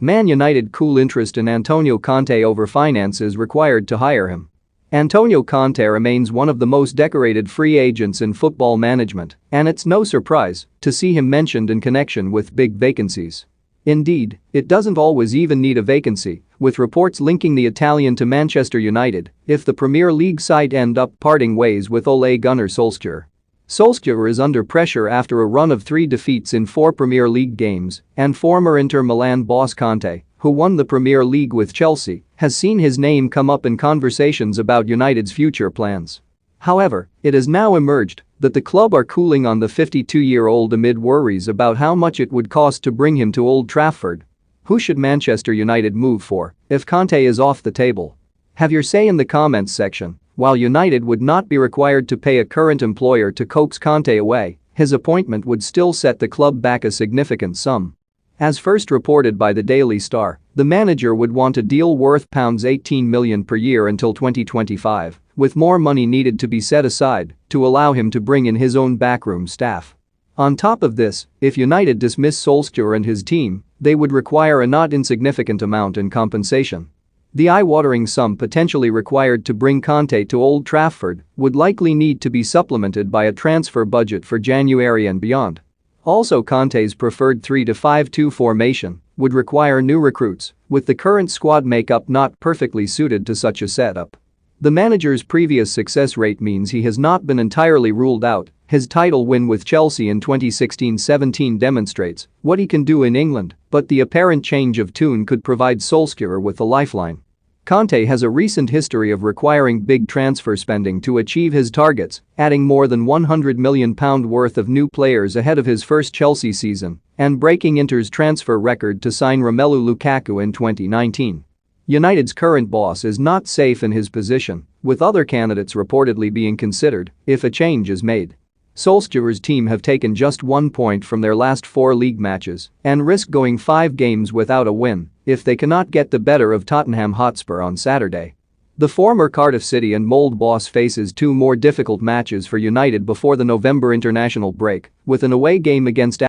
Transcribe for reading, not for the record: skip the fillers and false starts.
Man United cool interest in Antonio Conte over finances required to hire him. Antonio Conte remains one of the most decorated free agents in football management, and it's no surprise to see him mentioned in connection with big vacancies. Indeed, it doesn't always even need a vacancy, with reports linking the Italian to Manchester United if the Premier League side end up parting ways with Ole Gunnar Solskjaer. Solskjaer is under pressure after a run of 3 defeats in 4 Premier League games, and former Inter Milan boss Conte, who won the Premier League with Chelsea, has seen his name come up in conversations about United's future plans. However, it has now emerged that the club are cooling on the 52-year-old amid worries about how much it would cost to bring him to Old Trafford. Who should Manchester United move for if Conte is off the table? Have your say in the comments section. While United would not be required to pay a current employer to coax Conte away, his appointment would still set the club back a significant sum. As first reported by the Daily Star, the manager would want a deal worth £18 million per year until 2025, with more money needed to be set aside to allow him to bring in his own backroom staff. On top of this, if United dismiss Solskjaer and his team, they would require a not insignificant amount in compensation. The eye-watering sum potentially required to bring Conte to Old Trafford would likely need to be supplemented by a transfer budget for January and beyond. Also, Conte's preferred 3-5-2 formation would require new recruits, with the current squad makeup not perfectly suited to such a setup. The manager's previous success rate means he has not been entirely ruled out. His title win with Chelsea in 2016-17 demonstrates what he can do in England, but the apparent change of tune could provide Solskjaer with a lifeline. Conte has a recent history of requiring big transfer spending to achieve his targets, adding more than £100 million worth of new players ahead of his first Chelsea season and breaking Inter's transfer record to sign Romelu Lukaku in 2019. United's current boss is not safe in his position, with other candidates reportedly being considered if a change is made. Solskjaer's team have taken just 1 point from their last 4 league matches and risk going 5 games without a win if they cannot get the better of Tottenham Hotspur on Saturday. The former Cardiff City and Mold boss faces 2 more difficult matches for United before the November international break, with an away game against